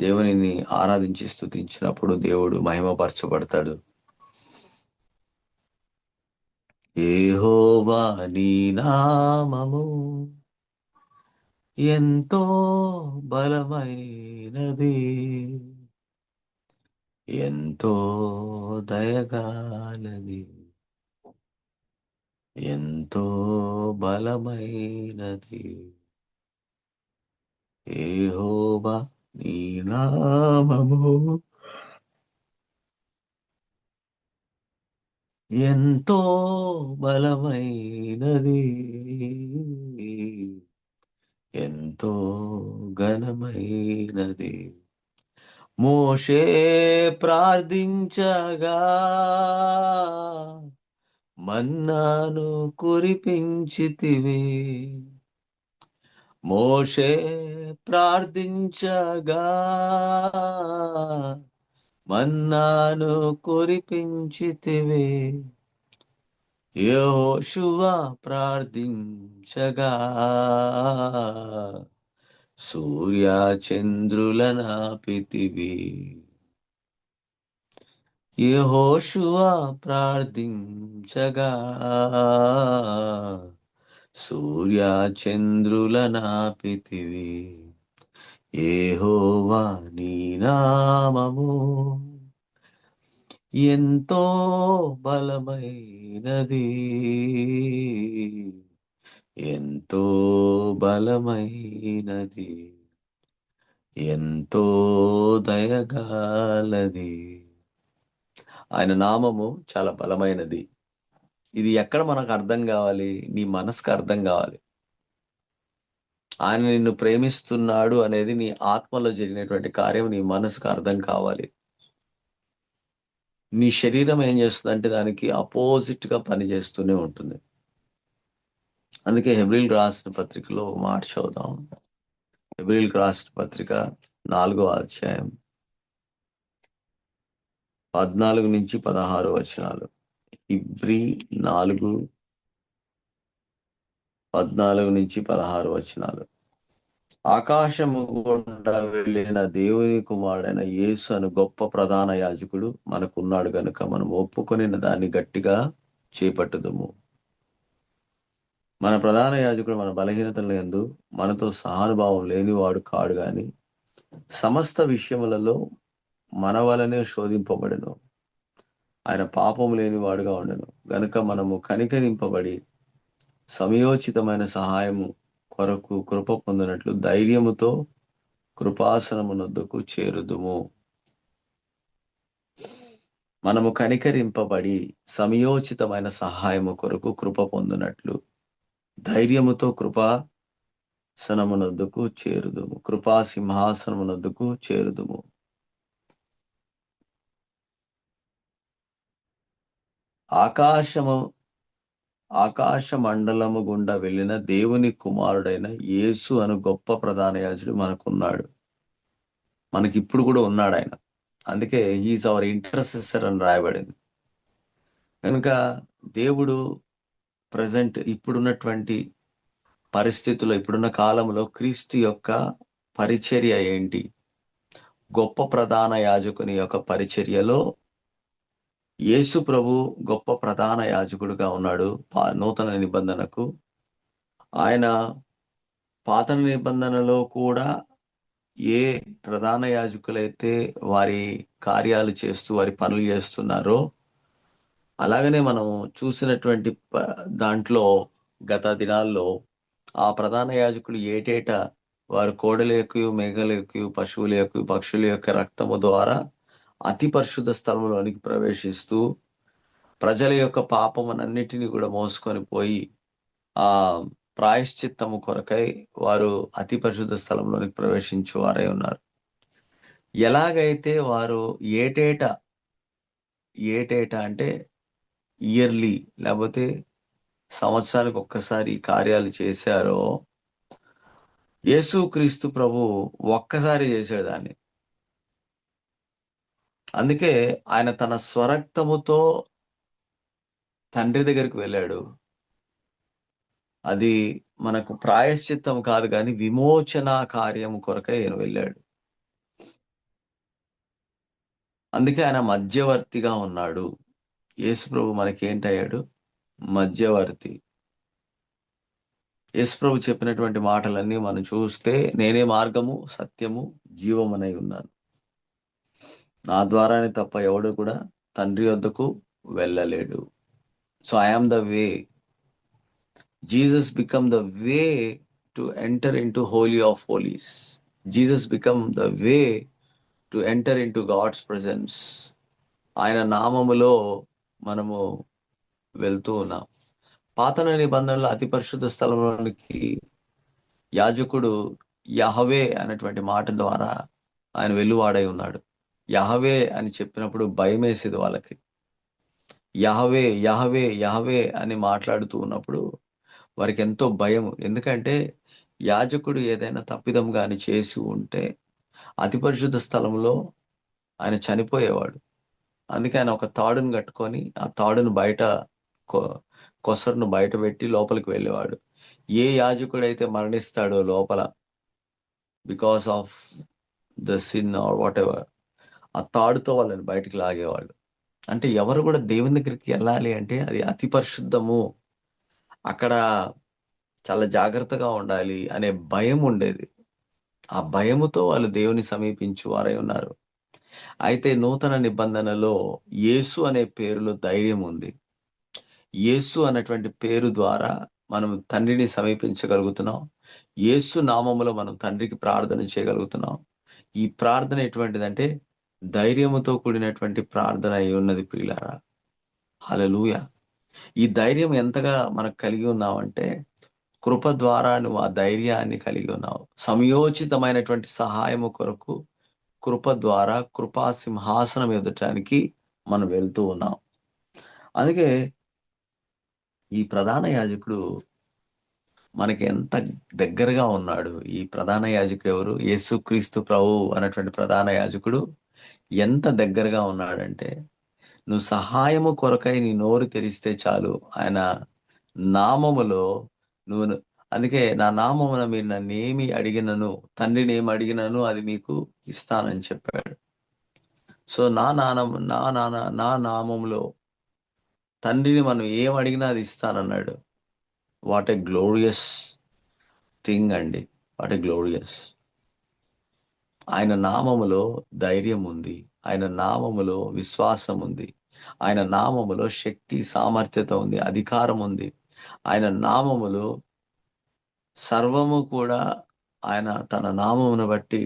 దేవునిని ఆరాధించి స్తుతించినప్పుడు దేవుడు మహిమపరచబడతాడు. యెహోవా నీ నామము ఎంతో బలమైనది, ఎంతో దయగాలది, ఎంతో బలమైనది. యెహోవా నీ నామము ఎంతో బలమైనది, ఎంతో ఘనమైనది. మోషే ప్రార్థించగా మన్నాను కురిపించితివి. మోషే ప్రార్థించగా మన్నాను కురిపించితివి. యెహోషువ ప్రార్థించగా సూర్య చంద్రులనాపితివి. యెహోషువ ప్రార్థించగా సూర్య చంద్రులనాపితివి. యెహోవా నీ నామము ఎంతో బలమైనది, ఎంతో బలమైనది, ఎంతో దయగాలది. ఆయన నామము చాలా బలమైనది. ఇది ఎక్కడ మనకు అర్థం కావాలి? నీ మనసుకు అర్థం కావాలి. ఆయన నిన్ను ప్రేమిస్తున్నాడు అనేది నీ ఆత్మలో జరిగినటువంటి కార్యం నీ మనసుకు అర్థం కావాలి. నీ శరీరం ఏం చేస్తుందంటే దానికి అపోజిట్ గా పనిచేస్తూనే ఉంటుంది. అందుకే హెబ్రీయులకు రాసిన పత్రికలో ఒక మాట చదువుదాం. హెబ్రీయులకు రాసిన పత్రిక 4వ అధ్యాయం 14-16 వచనాలు. హెబ్రీ 4:14-16 వచనాలు. ఆకాశము గుండా వెళ్ళిన దేవుని కుమారుడైన యేసు అను గొప్ప ప్రధాన యాజకుడు మనకున్నాడు గనుక మనం ఒప్పుకొనిన దాన్ని గట్టిగా చేపట్టుదుము. మన ప్రధాన యాజకుడు మన బలహీనతల యందు మనతో సహానుభావం లేనివాడు కాడు గాని సమస్త విషయములలో మన వలనే శోధింపబడెను. ఆయన పాపము లేనివాడుగా ఉండెను గనుక మనము కనికరింపబడి సమయోచితమైన సహాయము కొరకు కృప పొందినట్లు ధైర్యముతో కృపాసనమునొద్దకు చేరుదుము. మనము కనికరింపబడి సమయోచితమైన సహాయము కొరకు కృప పొందినట్లు ధైర్యముతో కృపాసనమునొద్దకు చేరుదుము. కృపా సింహాసనమునొద్దకు చేరుదుము. ఆకాశ మండలము గుండా వెళ్ళిన దేవుని కుమారుడైన యేసు అను గొప్ప ప్రధాన యాజకుడు మనకున్నాడు. మనకిప్పుడు కూడా ఉన్నాడు ఆయన. అందుకే హీఈస్ అవర్ ఇంటర్సెసర్ అని రాయబడింది. కనుక దేవుడు ప్రజెంట్ ఇప్పుడున్నటువంటి పరిస్థితుల్లో, ఇప్పుడున్న కాలంలో క్రీస్తు యొక్క పరిచర్య ఏంటి? గొప్ప ప్రధాన యాజకుని యొక్క పరిచర్యలో యేసు ప్రభు గొప్ప ప్రధాన యాజకుడుగా ఉన్నాడు నూతన నిబంధనకు. ఆయన పాత నిబంధనలో కూడా ఏ ప్రధాన యాజకులైతే వారి కార్యాలు చేస్తూ వారి పనులు చేస్తున్నారో అలాగనే మనం చూసినటువంటి దాంట్లో గత దినాల్లో ఆ ప్రధాన యాజకులు ఏటేటా వారు కోడల యొక్క, మేకల యొక్క, పశువుల యొక్క, పక్షుల యొక్క రక్తము ద్వారా అతి పరిశుద్ధ స్థలంలోనికి ప్రవేశిస్తూ ప్రజల యొక్క పాపమునన్నిటిని కూడా మోసుకొని పోయి ఆ ప్రాయశ్చిత్తము కొరకై వారు అతి పరిశుద్ధ స్థలంలోనికి ప్రవేశించు వారై ఉన్నారు. ఎలాగైతే వారు ఏటేటా అంటే ఇయర్లీ లేకపోతే సంవత్సరానికి ఒక్కసారి కార్యాలు చేశారో యేసుక్రీస్తు ప్రభు ఒక్కసారి చేశాడు దాన్ని. అందుకే ఆయన తన స్వరక్తముతో తండ్రి దగ్గరికి వెళ్ళాడు. అది మనకు ప్రాయశ్చిత్తం కాదు కానీ విమోచన కార్యం కొరకై ఆయన వెళ్ళాడు. అందుకే ఆయన మధ్యవర్తిగా ఉన్నాడు. యేసు ప్రభు మనకేంటయ్యాడు? మధ్యవర్తి. యేసు ప్రభు చెప్పినటువంటి మాటలన్నీ మనం చూస్తే, నేనే మార్గము, సత్యము, జీవమునై ఉన్నాను. నా ద్వారానే తప్ప ఎవడు కూడా తండ్రి వద్దకు వెళ్ళలేడు. So I am the way. Jesus become the way to enter into holy of holies. Jesus become the way to enter into God's presence. ఆయన నామములో మనము వెళ్తూ ఉన్నాం. పాత నిబంధనలో అతి పరిశుద్ధ స్థలంలోనికి యాజకుడు యహవే అనేటువంటి మాట ద్వారా ఆయన వెలువాడై ఉన్నాడు. యహవే అని చెప్పినప్పుడు భయం వేసేది వాళ్ళకి. యహవే యహవే యహవే అని మాట్లాడుతూ ఉన్నప్పుడు వారికి ఎంతో భయం. ఎందుకంటే యాజకుడు ఏదైనా తప్పిదం గాని చేసి ఉంటే అతి పరిశుద్ధ స్థలంలో ఆయన చనిపోయేవాడు. అందుకే ఆయన ఒక తాడును కట్టుకొని ఆ తాడును బయట కొసరును బయట పెట్టి లోపలికి వెళ్ళేవాడు. ఏ యాజకుడైతే మరణిస్తాడో లోపల because of the sin are what ever, ఆ తాడుతో వాళ్ళని బయటికి లాగేవాడు. అంటే ఎవరు కూడా దేవుని దగ్గరికి వెళ్ళాలి అంటే అది అతి పరిశుద్ధము, అక్కడ చాలా జాగ్రత్తగా ఉండాలి అనే భయం ఉండేది. ఆ భయముతో వాళ్ళు దేవుని సమీపించు వారై ఉన్నారు. అయితే నూతన నిబంధనలో యేసు అనే పేరులో ధైర్యం ఉంది. యేసు అనేటువంటి పేరు ద్వారా మనం తండ్రిని సమీపించగలుగుతున్నాం. యేసు నామములో మనం తండ్రికి ప్రార్థన చేయగలుగుతున్నాం. ఈ ప్రార్థన ఎటువంటిదంటే ధైర్యముతో కూడినటువంటి ప్రార్థన అయి ఉన్నది ప్రియులారా. హల్లెలూయా. ఈ ధైర్యం ఎంతగా మనకు కలిగి ఉన్నామంటే కృప ద్వారా నువ్వు ఆ ధైర్యాన్ని కలిగి ఉన్నావు. సమయోచితమైనటువంటి సహాయము కొరకు కృప ద్వారా కృపా సింహాసనం ఎదుటానికి మనం వెళ్తూ ఉన్నాం. అందుకే ఈ ప్రధాన యాజకుడు మనకి ఎంత దగ్గరగా ఉన్నాడు. ఈ ప్రధాన యాజకుడు ఎవరు? యేసుక్రీస్తు ప్రభువు అనేటువంటి ప్రధాన యాజకుడు ఎంత దగ్గరగా ఉన్నాడంటే, నువ్వు సహాయము కొరకై నీ నోరు తెరిస్తే చాలు ఆయన నామములో నువ్వు అందుకే నా నామమున మీరు నన్నేమి అడిగినను, తండ్రిని ఏమి అడిగినను అది మీకు ఇస్తానని చెప్పాడు. సో నా నామములో తండ్రిని మనం ఏం అడిగినా అది ఇస్తానన్నాడు. వాట్ ఏ గ్లోరియస్ థింగ్ అండి. What a glorious. ఆయన నామములో ధైర్యం ఉంది. ఆయన నామములో విశ్వాసం ఉంది. ఆయన నామములో శక్తి, సామర్థ్యత ఉంది, అధికారం ఉంది. ఆయన నామములో సర్వము కూడా ఆయన తన నామమును బట్టి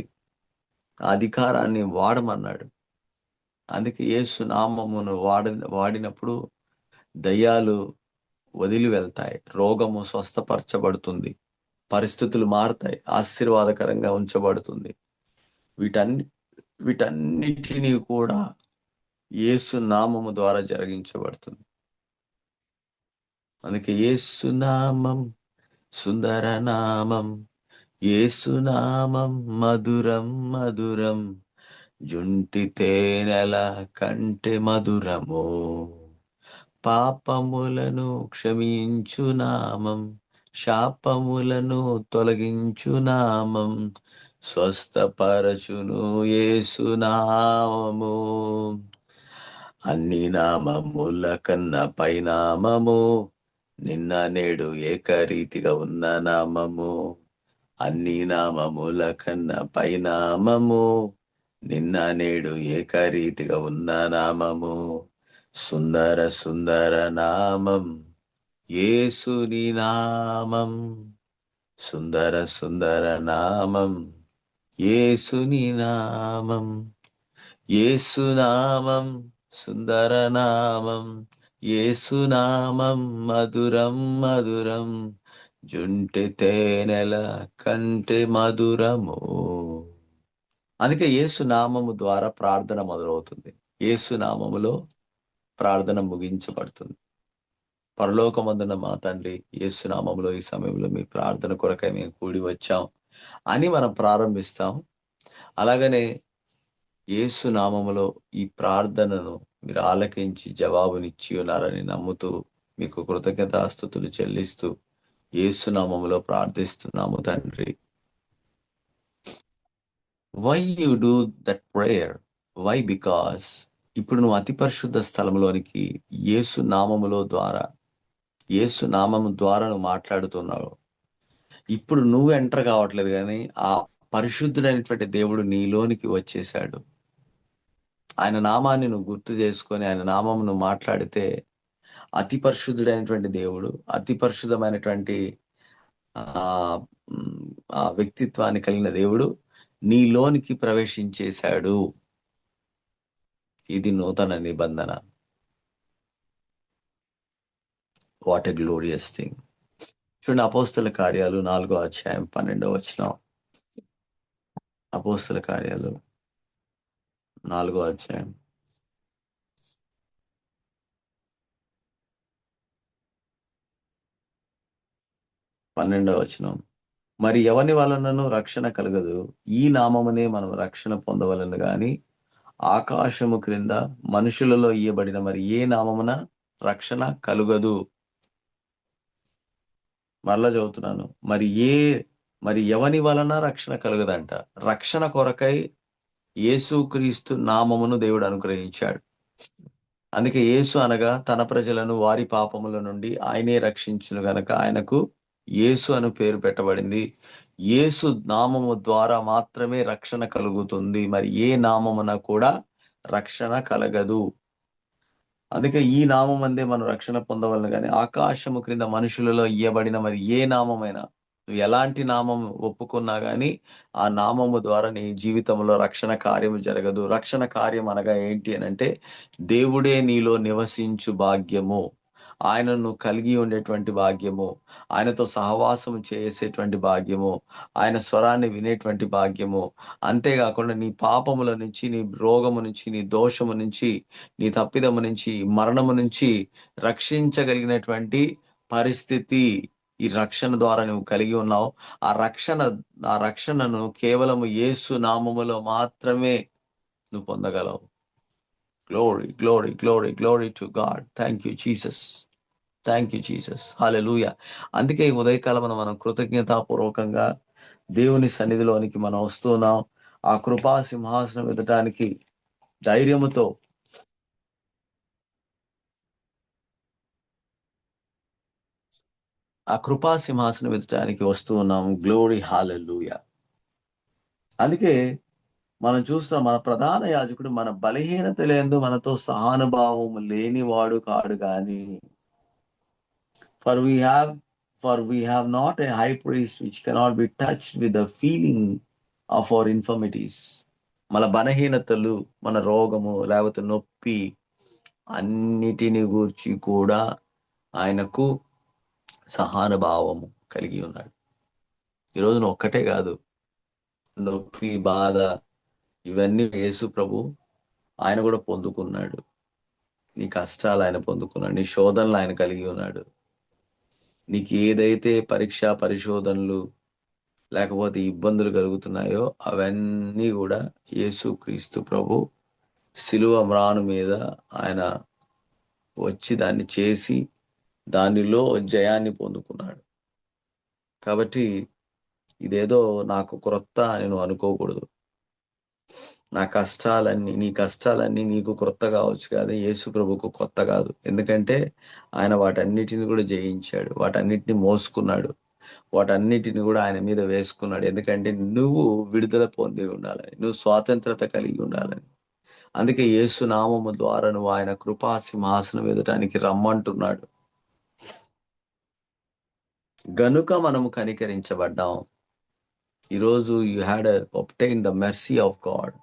ఆ అధికారాన్ని వాడమన్నాడు. అందుకే యేసు నామమును వాడినప్పుడు దయ్యాలు వదిలి వెళ్తాయి, రోగము స్వస్థపరచబడుతుంది, పరిస్థితులు మారుతాయి, ఆశీర్వాదకరంగా ఉంచబడుతుంది. వీటన్నిటినీ కూడా యేసు నామము ద్వారా జరిగించబడుతుంది. అందుకే యేసు నామం సుందర నామం, యేసు నామం మధురం మధురం, జుంటి తేనెల కంటే మధురము, పాపములను క్షమించు నామం, శాపములను తొలగించు నామం, స్వస్థపరచును యేసు నామము. అన్ని నామముల కన్నా పైనామము, నిన్న నేడు ఏకరీతిగా ఉన్న నామము. అన్ని నామముల కన్నా పైనామము, నిన్న నేడు ఏకరీతిగా ఉన్న నామము. సుందర సుందర నామం యేసుని నామం. సుందర సుందర నామం యేసుని నామం. యేసునామం సుందర నామం, యేసునామం మధురం మధురం, జుంటి తేనెల కంటే మధురము. అందుకే యేసునామము ద్వారా ప్రార్థన మొదలవుతుంది. యేసునామములో ప్రార్థన ముగించబడుతుంది. పరలోకమందున మా తండ్రి, యేసునామములో ఈ సమయంలో మీ ప్రార్థన కొరకై మేము కూడి వచ్చాం అని మనం ప్రారంభిస్తాం. అలాగనే యేసు నామములో ఈ ప్రార్థనను మీరు ఆలకించి జవాబునిచ్చి ఉన్నారని నమ్ముతూ మీకు కృతజ్ఞతాస్తుతులు చెల్లిస్తూ యేసు నామములో ప్రార్థిస్తున్నాము తండ్రి. Why you do that prayer? వై? బికాస్ ఇప్పుడు నువ్వు అతి పరిశుద్ధ స్థలంలోనికి యేసు నామములో ద్వారా, యేసు నామము ద్వారా నువ్వు మాట్లాడుతున్నావు. ఇప్పుడు నువ్వు ఎంటర్ కావట్లేదు కానీ ఆ పరిశుద్ధుడైనటువంటి దేవుడు నీలోనికి వచ్చేసాడు. ఆయన నామాన్ని నువ్వు గుర్తు చేసుకొని ఆయన నామం నువ్వు మాట్లాడితే అతి పరిశుద్ధుడైనటువంటి దేవుడు, అతి పరిశుద్ధమైనటువంటి ఆ మ్, ఆ వ్యక్తిత్వాన్ని కలిగిన దేవుడు నీలోనికి ప్రవేశించేశాడు. ఇది నూతన నిబంధన. What a glorious thing. చూడండి, అపోస్తల కార్యాలు 4వ అధ్యాయం 12వ వచనం. అపోస్తల కార్యాలు 4వ అధ్యాయం 12వ వచనం. మరి ఎవని వలనను రక్షణ కలగదు, ఈ నామమునే మనం రక్షణ పొందవలను గాని ఆకాశము క్రింద మనుషులలో ఇయ్యబడిన మరి ఏ నామమున రక్షణ కలుగదు. మరలా చదువుతున్నాను. మరి ఎవని వలన రక్షణ కలుగదంట. రక్షణ కొరకై యేసుక్రీస్తు నామమును దేవుడు అనుగ్రహించాడు. అందుకే యేసు అనగా తన ప్రజలను వారి పాపముల నుండి ఆయనే రక్షించును గనక ఆయనకు యేసు అను పేరు పెట్టబడింది. యేసు నామము ద్వారా మాత్రమే రక్షణ కలుగుతుంది. మరి ఏ నామమున కూడా రక్షణ కలగదు. అందుకే ఈ నామం అందే మనం రక్షణ పొందవలను కానీ ఆకాశము క్రింద మనుషులలో ఇయ్యబడిన మరి ఏ నామమైనా, నువ్వు ఎలాంటి నామం ఒప్పుకున్నా గానీ ఆ నామము ద్వారా నీ జీవితంలో రక్షణ కార్యము జరగదు. రక్షణ కార్యం అనగా ఏంటి అని అంటే దేవుడే నీలో నివసించు భాగ్యము, ఆయనను కలిగి ఉండేటువంటి భాగ్యము, ఆయనతో సహవాసం చేసేటువంటి భాగ్యము, ఆయన స్వరాన్ని వినేటువంటి భాగ్యము. అంతేకాకుండా నీ పాపముల నుంచి, నీ రోగము నుంచి, నీ దోషము నుంచి, నీ తప్పిదము నుంచి, మరణము నుంచి రక్షించగలిగినటువంటి పరిస్థితి ఈ రక్షణ ద్వారా నువ్వు కలిగి ఉన్నావు. ఆ రక్షణను కేవలము యేసు నామములో మాత్రమే నువ్వు పొందగలవు. Glory, glory, glory, glory to God. Thank you Jesus. Thank you Jesus. హల్లెలూయా. అందుకే ఈ ఉదయకాలమున మనం కృతజ్ఞతాపూర్వకంగా దేవుని సన్నిధిలోనికి మనం వస్తున్నాం. ఆ కృపా సింహాసనం ఎదటానికి ధైర్యముతో ఆ కృపా సింహాసనం ఎదటానికి వస్తూ ఉన్నాం. గ్లోరీ, హల్లెలూయా. అందుకే మనం చూస్తున్నాం, మన ప్రధాన యాజకుడు మన బలహీనతలందు మనతో సహానుభావము లేనివాడు కాడు గాని. For we have not a high priest which cannot be touched with the feeling of our infirmities. మన బలహీనతలు, మన రోగము లేకపోతే నొప్పి అన్నిటిని గూర్చి కూడా ఆయనకు సహానుభావము కలిగి ఉన్నాడు. ఈరోజు ఒక్కటే కాదు, నొప్పి, బాధ ఇవన్నీ యేసు ప్రభు ఆయన కూడా పొందుకున్నాడు. నీ కష్టాలు ఆయన పొందుకున్నాడు, నీ శోధనలు ఆయన కలిగి ఉన్నాడు. నీకు ఏదైతే పరీక్ష పరిశోధనలు లేకపోతే ఇబ్బందులు కలుగుతున్నాయో అవన్నీ కూడా యేసుక్రీస్తు ప్రభు శిలువ మ్రాను మీద ఆయన వచ్చి దాన్ని చేసి దానిలో జయాన్ని పొందుకున్నాడు. కాబట్టి ఇదేదో నాకు క్రొత్త అని నువ్వు అనుకోకూడదు. నీ కష్టాలన్నీ నీకు క్రొత్త కావచ్చు, కానీ యేసు ప్రభుకు కొత్త కాదు. ఎందుకంటే ఆయన వాటన్నిటిని కూడా జయించాడు, వాటన్నిటిని మోసుకున్నాడు, వాటన్నిటిని కూడా ఆయన మీద వేసుకున్నాడు. ఎందుకంటే నువ్వు విడుదల పొంది ఉండాలని, నువ్వు స్వాతంత్రత కలిగి ఉండాలని. అందుకే యేసు నామము ద్వారా నువ్వు ఆయన కృపా సింహాసనం ఎదటానికి రమ్మంటున్నాడు. గనుక మనము కనికరించబడ్డాం. ఈరోజు you had obtained the mercy of God.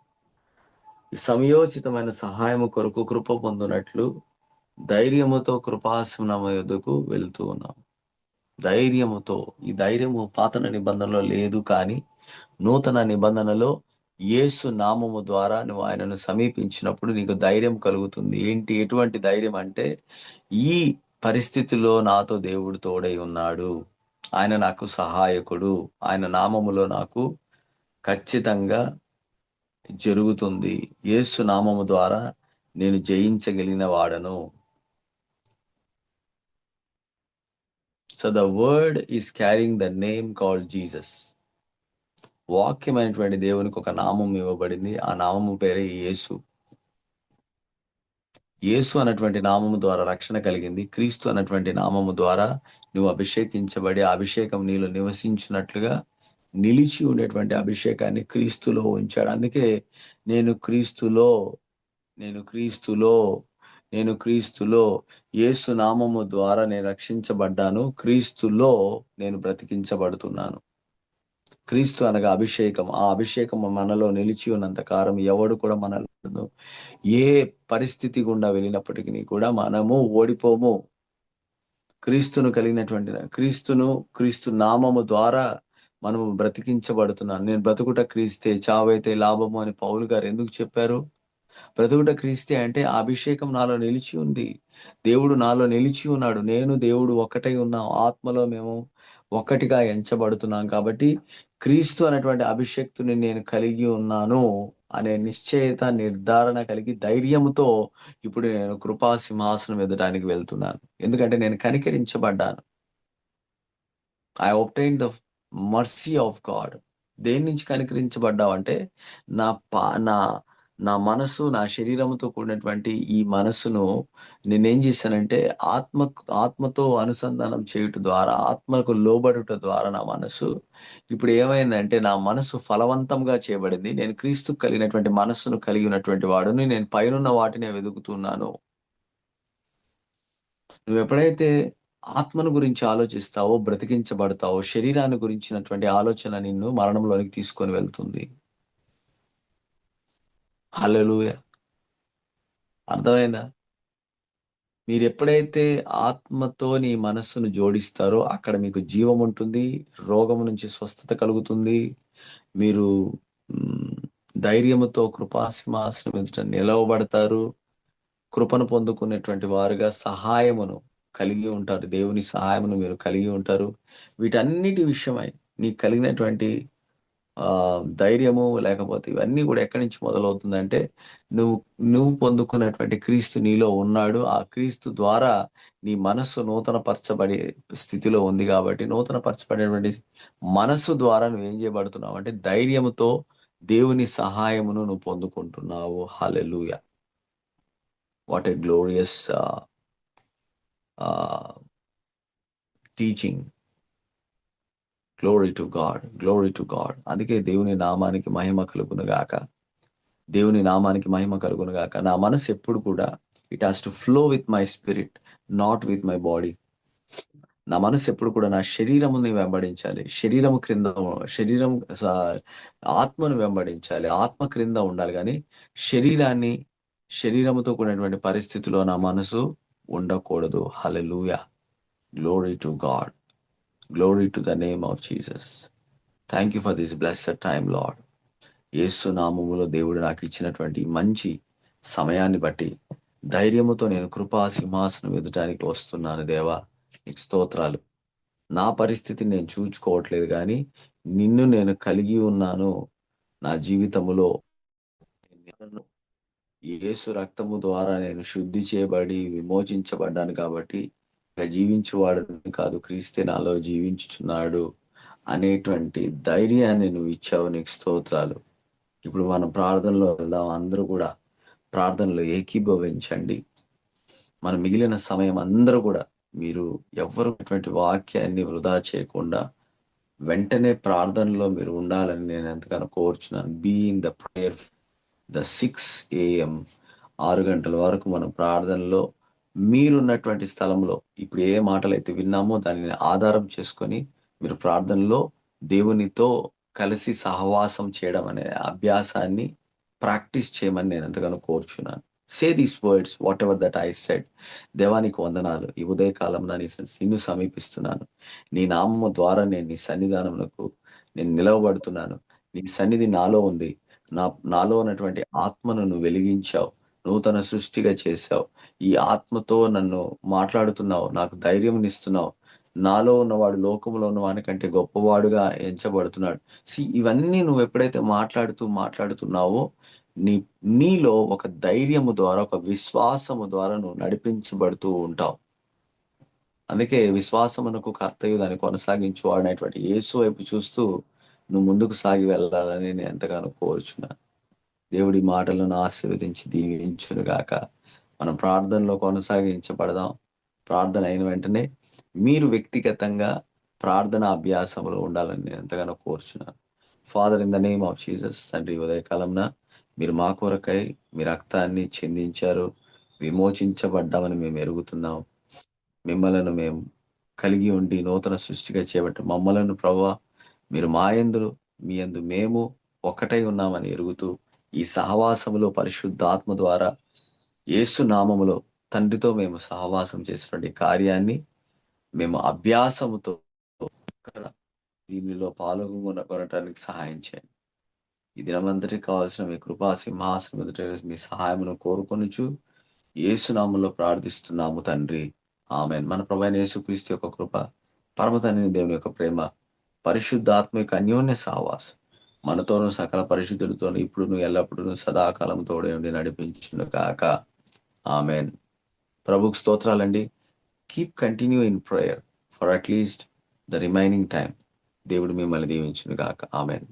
ఈ సమయోచితమైన సహాయము కొరకు కృప పొందునట్లు ధైర్యముతో కృపాసనము ఎదుకు వెళ్తూ ఉన్నాం. ధైర్యముతో. ఈ ధైర్యము పాత నిబంధనలో లేదు, కానీ నూతన నిబంధనలో యేసు నామము ద్వారా నువ్వు ఆయనను సమీపించినప్పుడు నీకు ధైర్యం కలుగుతుంది. ఎటువంటి ధైర్యం అంటే, ఈ పరిస్థితిలో నాతో దేవుడు తోడై ఉన్నాడు, ఆయన నాకు సహాయకుడు, ఆయన నామములో నాకు ఖచ్చితంగా జరుగుతుంది, యేసు నామము ద్వారా నేను జయించగలిగిన వాడను. So the word is carrying the name called Jesus. వాక్యమైనటువంటి దేవునికి ఒక నామం ఇవ్వబడింది. ఆ నామము పేరే యేసు. యేసు అన్నటువంటి నామము ద్వారా రక్షణ కలిగింది. క్రీస్తు అన్నటువంటి నామము ద్వారా నువ్వు అభిషేకించబడి, ఆ అభిషేకం నీలో నివసించినట్లుగా నిలిచి ఉండేటువంటి అభిషేకాన్ని క్రీస్తులో ఉంచాడు. అందుకే నేను క్రీస్తులో, నేను క్రీస్తులో, నేను క్రీస్తులో, యేసు నామము ద్వారా నేను రక్షించబడ్డాను. క్రీస్తులో నేను బ్రతికించబడుతున్నాను. క్రీస్తు అనగా అభిషేకం. ఆ అభిషేకం మనలో నిలిచి ఉన్నంత కాలం ఎవడు కూడా మనలను ఏ పరిస్థితి గుండా వెళ్ళినప్పటికీ కూడా మనము ఓడిపోము. క్రీస్తు నామము ద్వారా మనము బ్రతికించబడుతున్నాను. నేను బ్రతుకుట క్రీస్తే, చావైతే లాభము అని పౌలు గారు ఎందుకు చెప్పారు? బ్రతుకుట క్రీస్తే అంటే ఆ అభిషేకం నాలో నిలిచి ఉంది. దేవుడు నాలో నిలిచి ఉన్నాడు. నేను దేవుడు ఒక్కటై ఉన్నాం. ఆత్మలో మేము ఒక్కటిగా ఎంచబడుతున్నాం. కాబట్టి క్రీస్తు అనేటువంటి అభిషేక్తుని నేను కలిగి ఉన్నాను అనే నిశ్చయత, నిర్ధారణ కలిగి ధైర్యముతో ఇప్పుడు నేను కృపా సింహాసనం ఎదుటానికి వెళ్తున్నాను. ఎందుకంటే నేను కనికరించబడ్డాను. I obtain the mercy of God. దేని నుంచి కనికరించబడ్డావంటే నా పా నా నా మనసు, నా శరీరముతో కూడినటువంటి ఈ మనస్సును నేనేం చేశానంటే ఆత్మతో అనుసంధానం చేయుట ద్వారా, ఆత్మకు లోబడుట ద్వారా నా మనస్సు ఇప్పుడు ఏమైందంటే నా మనస్సు ఫలవంతంగా చేయబడింది. నేను క్రీస్తుకు కలిగినటువంటి మనస్సును కలిగి ఉన్నటువంటి వాడుని. నేను పైనున్న వాటినే వెతుకుతున్నాను. నువ్వెప్పుడైతే ఆత్మను గురించి ఆలోచిస్తావో బ్రతికించబడతావో, శరీరాన్ని గురించినటువంటి ఆలోచన నిన్ను మరణంలోనికి తీసుకొని వెళ్తుంది. హల్లెలూయా! అర్థమైందా? మీరెప్పుడైతే ఆత్మతో నీ మనస్సును జోడిస్తారో అక్కడ మీకు జీవం ఉంటుంది. రోగము నుంచి స్వస్థత కలుగుతుంది. మీరు హ్మ్, ధైర్యముతో కృపాసింహాసనం ఎదుట నిలవబడతారు. కృపను పొందుకునేటువంటి వారుగా సహాయమును కలిగి ఉంటారు. దేవుని సహాయమును మీరు కలిగి ఉంటారు. వీటన్నిటి విషయమై నీకు కలిగినటువంటి ధైర్యము లేకపోతే ఇవన్నీ కూడా ఎక్కడి నుంచి మొదలవుతుందంటే నువ్వు నువ్వు పొందుకున్నటువంటి క్రీస్తు నీలో ఉన్నాడు. ఆ క్రీస్తు ద్వారా నీ మనస్సు నూతన పరచబడే స్థితిలో ఉంది కాబట్టి నూతన పరచబడేటువంటి మనస్సు ద్వారా నువ్వేం చేయబడుతున్నావు అంటే ధైర్యముతో దేవుని సహాయమును నువ్వు పొందుకుంటున్నావు. హల్లెలూయా! What a glorious teaching. Glory to God, glory to God. అందుకే దేవుని నామానికి మహిమ కలుగును గాక. దేవుని నామానికి మహిమ కలుగును గాక. నా మనసు ఎప్పుడు కూడా it has to flow with my spirit, not with my body. నా మనసు ఎప్పుడు కూడా నా శరీరముని వెంబడించాలి. శరీరం ఆత్మను వెంబడించాలి. ఆత్మ క్రింద ఉండాలి గాని శరీరముతో కూడినటువంటి పరిస్థితిలో నా మనసు ఉండకూడదు. హల్లెలూయా! Glory to God. Glory to the name of Jesus. Thank you for this blessed time Lord. యేసు నామములో దేవుడు నాకు ఇచ్చినటువంటి మంచి సమయాన్ని బట్టి ధైర్యముతో నేను కృపా సింహాసనం ఎదుటానికి వస్తున్నాను. దేవా నీకు స్తోత్రాలు. నా పరిస్థితిని నేను చూచుకోవట్లేదు కానీ నిన్ను నేను కలిగి ఉన్నాను. నా జీవితములో యేసు రక్తము ద్వారా నేను శుద్ధి చేయబడి విమోచించబడ్డాను కాబట్టి ఇక జీవించువాడని కాదు క్రీస్తే నాలో జీవించుచున్నాడు అనేటువంటి ధైర్యాన్ని నువ్వు ఇచ్చావు. నీకు స్తోత్రాలు. ఇప్పుడు మనం ప్రార్థనలో వెళ్దాం. అందరూ కూడా ప్రార్థనలో ఏకీభవించండి. మన మిగిలిన సమయం అందరూ కూడా మీరు ఎవ్వరు ఇటువంటి వాక్యాన్ని వృధా చేయకుండా వెంటనే ప్రార్థనలో మీరు ఉండాలని నేను ఎంతగానో కోరుచున్నాను. Be in the prayer the 6 AM 6 గంటల వరకు మనం ప్రార్థనలో మీరున్నటువంటి స్థలంలో ఇప్పుడు ఏ మాటలైతే విన్నామో దానిని ఆధారం చేసుకొని మీరు ప్రార్థనలో దేవునితో కలిసి సహవాసం చేయడం అనే అభ్యాసాన్ని ప్రాక్టీస్ చేయమని నేను ఎంతగానో కోరుచున్నాను. Say these words what ever that I said. దేవానికి వందనాలు. ఈ ఉదయకాలం నిన్ను సమీపిస్తున్నాను. నీ నామము ద్వారా నేను నీ సన్నిధానమునకు నేను నిలవబడుతున్నాను. నీ సన్నిధి నాలో ఉంది. నాలో ఉన్నటువంటి ఆత్మను నువ్వు వెలిగించావు. నూతన సృష్టిగా చేశావు. ఈ ఆత్మతో నన్ను మాట్లాడుతున్నావు. నాకు ధైర్యంనిస్తున్నావు. నాలో ఉన్నవాడు లోకంలో ఉన్న వానికంటే గొప్పవాడుగా ఎంచబడుతున్నాడు. ఇవన్నీ నువ్వు ఎప్పుడైతే మాట్లాడుతున్నావో నీలో ఒక ధైర్యము ద్వారా, ఒక విశ్వాసము ద్వారా నువ్వు నడిపించబడుతూ ఉంటావు. అందుకే విశ్వాసమునకు కర్తయు దాన్ని కొనసాగించువాడు అనేటువంటి యేసు వైపు చూస్తూ నువ్వు ముందుకు సాగి వెళ్ళాలని నేను ఎంతగానో కోరుచున్నాను. దేవుడి మాటలను ఆశీర్వదించి దీవించును గాక. మనం ప్రార్థనలో కొనసాగించబడదాం. ప్రార్థన అయిన వెంటనే మీరు వ్యక్తిగతంగా ప్రార్థన అభ్యాసంలో ఉండాలని నేను ఎంతగానో కోరుచున్నాను. Father, in the name of Jesus, తండ్రి, ఉదయకాలంన మీరు మా కొరకై మీ రక్తాన్ని చిందించారు, విమోచించబడ్డామని మేము ఎరుగుతున్నాం. మిమ్మలను మేము కలిగి ఉండి నూతన సృష్టిగా చేయబట్టి మమ్మలను ప్రభువా మీరు మా యందు మీ యందు మేము ఒక్కటై ఉన్నామని ఎరుగుతూ ఈ సహవాసములో పరిశుద్ధాత్మ ద్వారా యేసు నామములో తండ్రితో మేము సహవాసం చేసినటువంటి కార్యాన్ని మేము అభ్యాసముతో దీనిలో పాల్గొనడానికి సహాయం చేయండి. ఈ దినమంతటికి కావాల్సిన మీ కృపా సింహాసనం ఎదుట మీ సహాయమును కోరుకొనుచు యేసునామంలో ప్రార్థిస్తున్నాము తండ్రి, ఆమేన్. మన ప్రభువైన యేసుక్రీస్తు యొక్క కృప, పరమ తండ్రి దేవుని యొక్క ప్రేమ, పరిశుద్ధాత్మ యొక్క అన్యోన్య సహవాసం మనతోనూ సకల పరిశుద్ధులతోనూ ఇప్పుడును ఎల్లప్పుడూ సదాకాలం తోడే ఉండి నడిపించును గాక. ఆమేన్. ప్రభుకు స్తోత్రాలండి. Keep continue in prayer for at least the remaining time. దేవుడు మిమ్మల్ని దీవించును గాక. ఆమేన్.